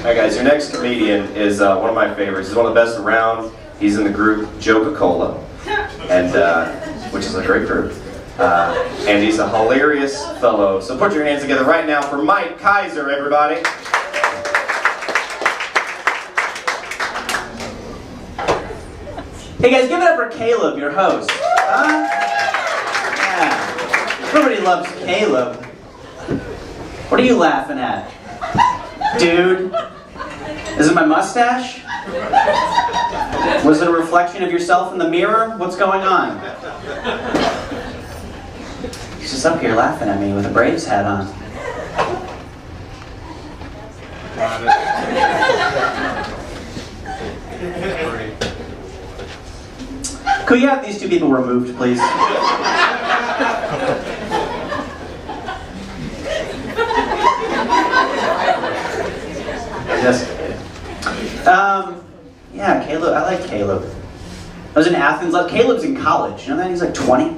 Alright guys, your next comedian is one of my favorites. He's one of the best around. He's in the group Joca-Cola, and which is a great group. And he's a hilarious fellow. So put your hands together right now for Mike Kaiser, everybody. Hey guys, give it up for Caleb, your host. Yeah. Everybody loves Caleb. What are you laughing at? Dude, is it my mustache? Was it a reflection of yourself in the mirror? What's going on? He's just up here laughing at me with a Braves hat on. Could you have these two people removed, please? Just kidding. Yeah, Caleb. I like Caleb. I was in Athens. Caleb's in college. You know that? He's like 20.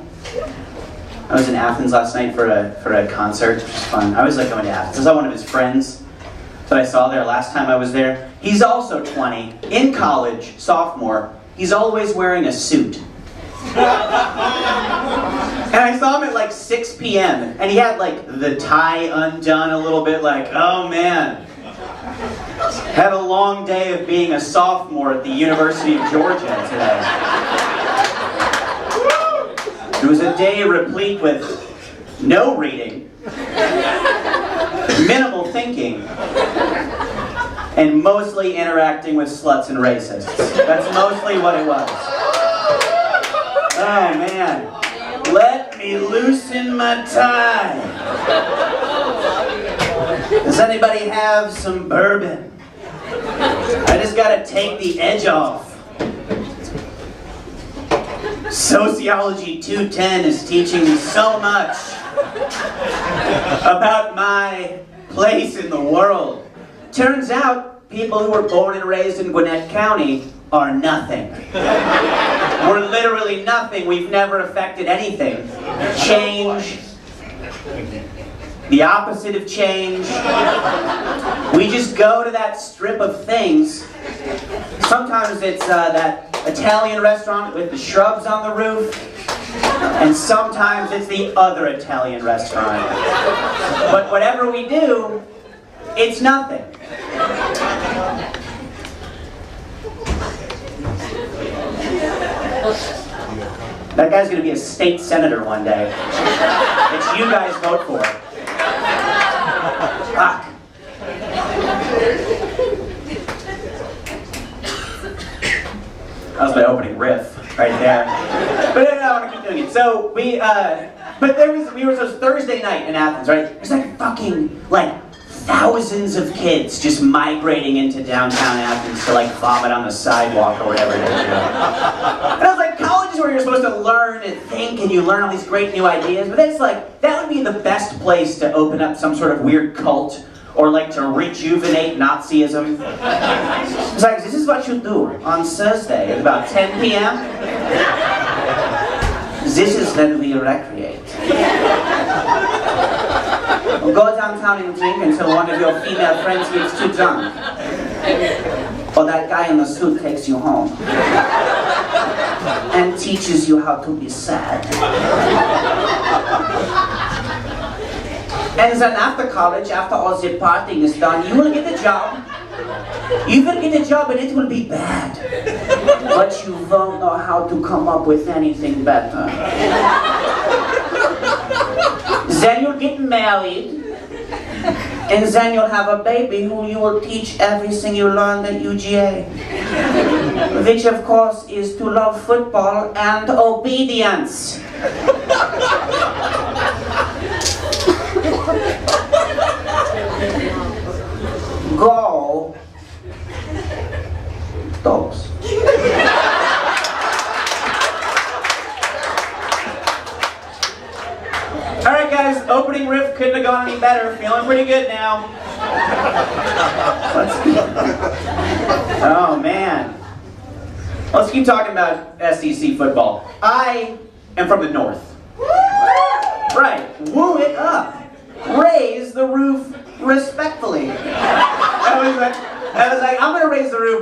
I was in Athens last night for a concert, which was fun. I always like going to Athens. I saw one of his friends that I saw there last time I was there. He's also 20, in college, sophomore. He's always wearing a suit. And I saw him at like 6 p.m. and he had like the tie undone a little bit, like, oh man. Had a long day of being a sophomore at the University of Georgia today. It was a day replete with no reading, minimal thinking, and mostly interacting with sluts and racists. That's mostly what it was. Oh man. Let me loosen my tie. Does anybody have some bourbon? I just gotta take the edge off. Sociology 210 is teaching me so much about my place in the world. Turns out, people who were born and raised in Gwinnett County are nothing. We're literally nothing. We've never affected anything. Change. The opposite of change. We just go to that strip of things. Sometimes it's that Italian restaurant with the shrubs on the roof. And sometimes it's the other Italian restaurant. But whatever we do, it's nothing. That guy's going to be a state senator one day. It's you guys vote for. Fuck. That was my opening riff right there. But I want to keep doing it. So we were Thursday night in Athens, right? There's like fucking thousands of kids just migrating into downtown Athens to vomit on the sidewalk or whatever it is. And I was like, college is where you're supposed to learn and think and you learn all these great new ideas, but it's like, that would be the best place to open up some sort of weird cult or to rejuvenate Nazism. It's like, this is what you do on Thursday at about 10 p.m. This is when we recreate. We'll go downtown and drink until one of your female friends gets too drunk. Or that guy in the suit takes you home. And teaches you how to be sad. And then after college, after all the partying is done, you will get a job. You will get a job and it will be bad. But you won't know how to come up with anything better. Then you'll get married. And then you'll have a baby who you will teach everything you learned at UGA. Which of course is to love football and obedience. Go. Dogs. Alright guys, opening riff couldn't have gone any better. Feeling pretty good now. Oh man. Let's keep talking about SEC football. I am from the north. Right, woo it up. Raise the roof respectfully. That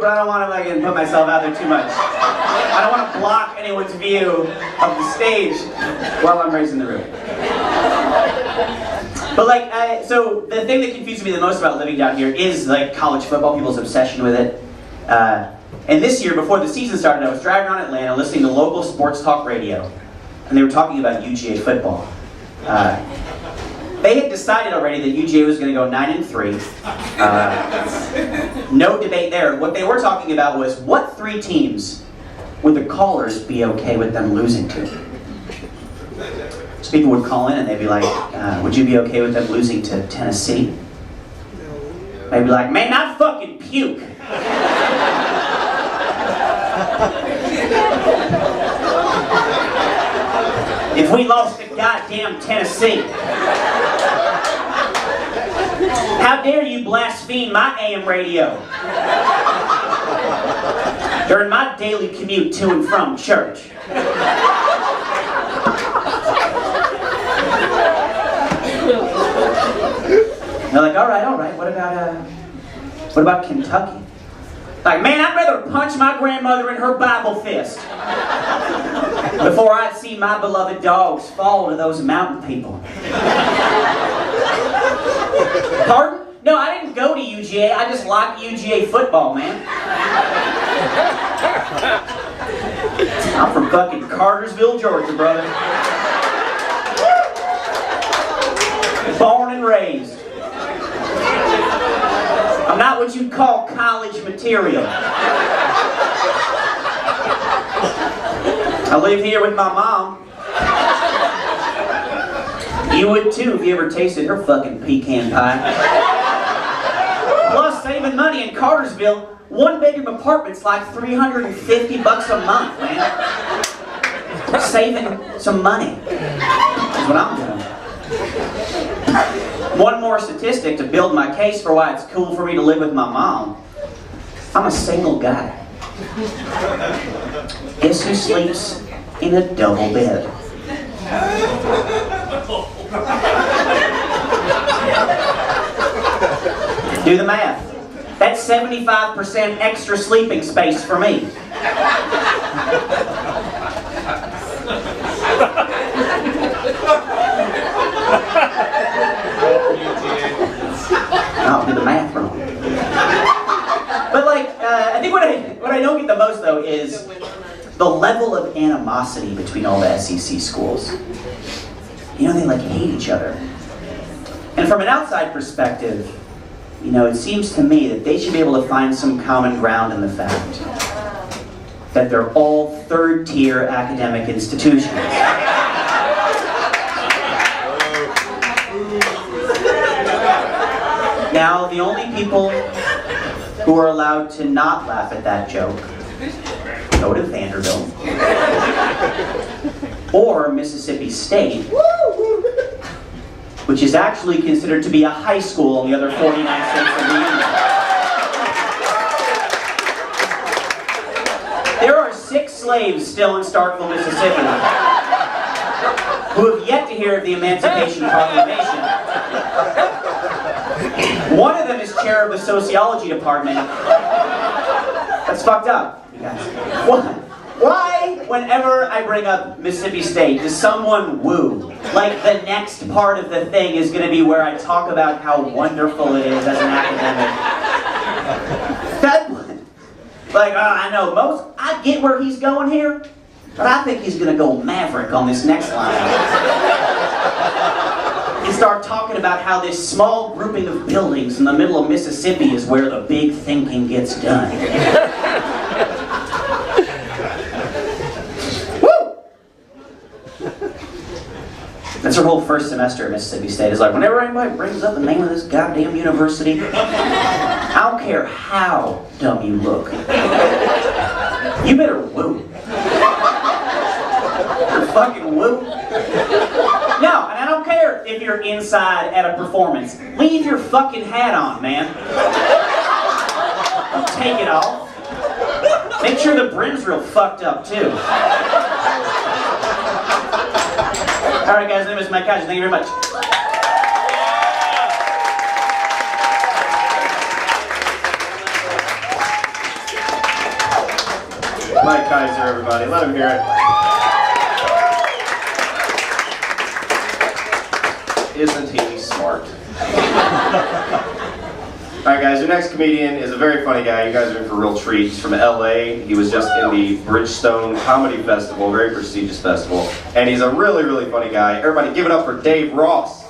but I don't want to put myself out there too much. I don't want to block anyone's view of the stage while I'm raising the roof. But so the thing that confuses me the most about living down here is college football, people's obsession with it. And this year, before the season started, I was driving around Atlanta listening to local sports talk radio, and they were talking about UGA football. They had decided already that UGA was going to go 9-3. No debate there. What they were talking about was what 3 teams would the callers be okay with them losing to? So people would call in and they'd be like, would you be okay with them losing to Tennessee? They'd be like, man, I'd fucking puke. If we lost to goddamn Tennessee. How dare you blaspheme my AM radio during my daily commute to and from church. They're like, all right, what about Kentucky? Like, man, I'd rather punch my grandmother in her Bible fist before I'd see my beloved dogs fall to those mountain people. Pardon? No, I didn't go to UGA. I just like UGA football, man. I'm from fucking Cartersville, Georgia, brother. Born and raised. I'm not what you'd call college material. I live here with my mom. You would too if you ever tasted her fucking pecan pie. Plus, saving money in Cartersville, 1-bedroom apartment's like $350 a month, man. Saving some money is what I'm doing. One more statistic to build my case for why it's cool for me to live with my mom. I'm a single guy. Guess who sleeps in a double bed? Do the math. That's 75% extra sleeping space for me. I'll do the math wrong. But I think what I don't get the most though is the level of animosity between all the SEC schools. You know, they hate each other. And from an outside perspective, it seems to me that they should be able to find some common ground in the fact that they're all third-tier academic institutions. Now, the only people who are allowed to not laugh at that joke go to Vanderbilt or Mississippi State, which is actually considered to be a high school in the other 49 states of the union. There are 6 slaves still in Starkville, Mississippi, who have yet to hear of the Emancipation Proclamation. One of them is chair of the sociology department. That's fucked up, you guys. Why, whenever I bring up Mississippi State, does someone woo? The next part of the thing is going to be where I talk about how wonderful it is as an academic. I know I get where he's going here, but I think he's going to go Maverick on this next line. And start talking about how this small grouping of buildings in the middle of Mississippi is where the big thinking gets done. That's her whole first semester at Mississippi State. Is whenever anybody brings up the name of this goddamn university, I don't care how dumb you look. You better woo. You fucking woo. No, and I don't care if you're inside at a performance. Leave your fucking hat on, man. Don't take it off. Make sure the brim's real fucked up, too. Alright guys, my name is Mike Kaiser. Thank you very much. Mike Kaiser, everybody. Let him hear it. Isn't he smart? Alright guys, your next comedian is a very funny guy. You guys are in for a real treat. He's from LA. He was just in the Bridgestone Comedy Festival, very prestigious festival. And he's a really, really funny guy. Everybody give it up for Dave Ross.